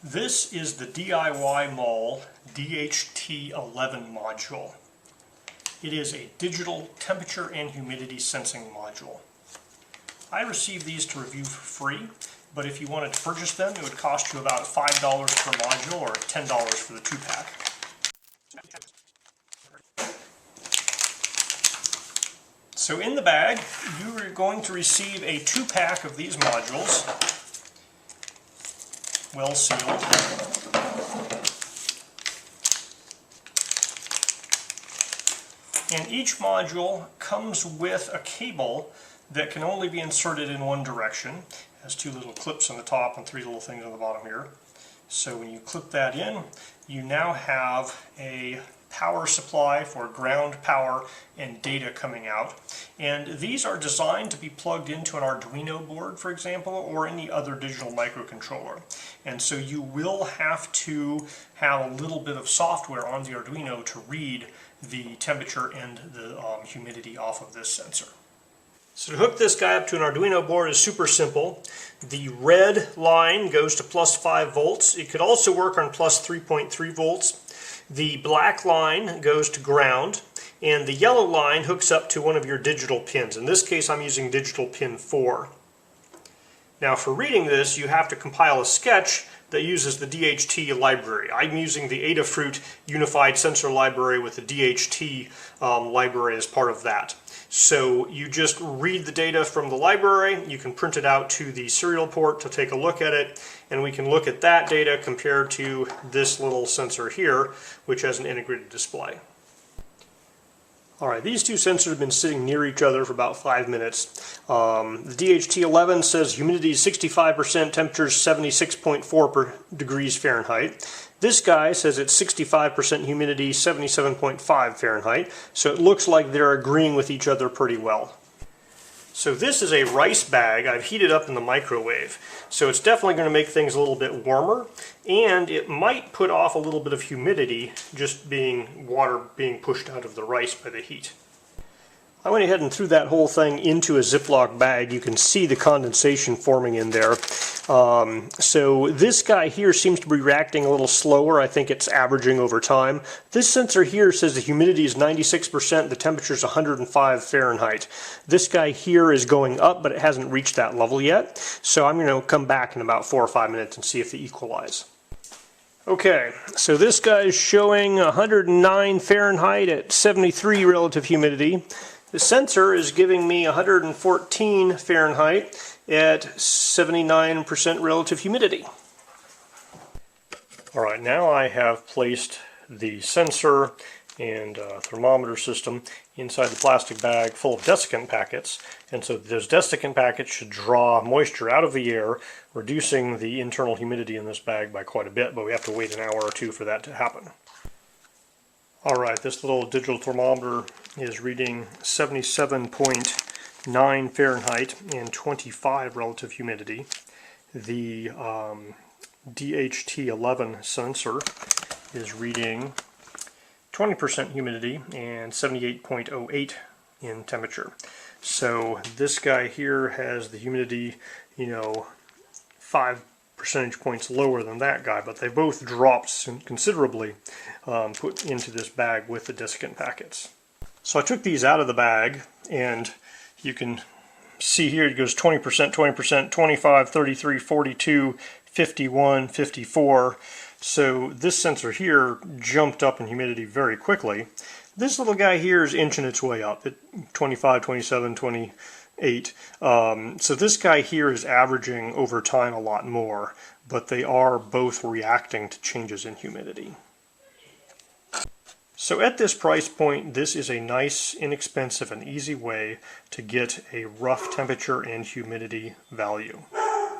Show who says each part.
Speaker 1: This is the DIYMall DHT11 module. It is a digital temperature and humidity sensing module. I received these to review for free, but if you wanted to purchase them, it would cost you about $5 per module or $10 for the 2-pack. So in the bag, you are going to receive a 2-pack of these modules, well sealed. And each module comes with a cable that can only be inserted in one direction. It has 2 little clips on the top and 3 little things on the bottom here. So when you clip that in, you now have a power supply for ground power and data coming out. And these are designed to be plugged into an Arduino board, for example, or any other digital microcontroller. And so you will have to have a little bit of software on the Arduino to read the temperature and the humidity off of this sensor. So to hook this guy up to an Arduino board is super simple. The red line goes to plus 5 volts. It could also work on plus 3.3 volts. The black line goes to ground, and the yellow line hooks up to one of your digital pins. In this case, I'm using digital pin 4. Now for reading this, you have to compile a sketch that uses the DHT library. I'm using the Adafruit Unified Sensor Library with the DHT library as part of that. So you just read the data from the library, you can print it out to the serial port to take a look at it, and we can look at that data compared to this little sensor here, which has an integrated display. Alright, these two sensors have been sitting near each other for about 5 minutes. The DHT11 says humidity is 65%, temperature is 76.4 degrees Fahrenheit. This guy says it's 65% humidity, 77.5 Fahrenheit. So it looks like they're agreeing with each other pretty well. So this is a rice bag I've heated up in the microwave. So it's definitely going to make things a little bit warmer, and it might put off a little bit of humidity, just being water being pushed out of the rice by the heat. I went ahead and threw that whole thing into a Ziploc bag. You can see the condensation forming in there. So this guy here seems to be reacting a little slower. I think it's averaging over time. This sensor here says the humidity is 96%, the temperature is 105 Fahrenheit. This guy here is going up, but it hasn't reached that level yet. So I'm going to come back in about 4 or 5 minutes and see if they equalize. Okay, so this guy is showing 109 Fahrenheit at 73 relative humidity. The sensor is giving me 114 Fahrenheit at 79% relative humidity. Alright, now I have placed the sensor and thermometer system inside the plastic bag full of desiccant packets, and so those desiccant packets should draw moisture out of the air, reducing the internal humidity in this bag by quite a bit, but we have to wait an hour or 2 for that to happen. Alright, this little digital thermometer is reading 77.9 Fahrenheit and 25 relative humidity. The DHT11 sensor is reading 20% humidity and 78.08 in temperature. So this guy here has the humidity, 5 percentage points lower than that guy, but they both dropped considerably put into this bag with the desiccant packets. So I took these out of the bag, and you can see here it goes 20%, 20%, 25, 33, 42, 51, 54. So this sensor here jumped up in humidity very quickly. This little guy here is inching its way up at 25, 27, 28. So this guy here is averaging over time a lot more, but they are both reacting to changes in humidity. So at this price point, this is a nice, inexpensive, and easy way to get a rough temperature and humidity value.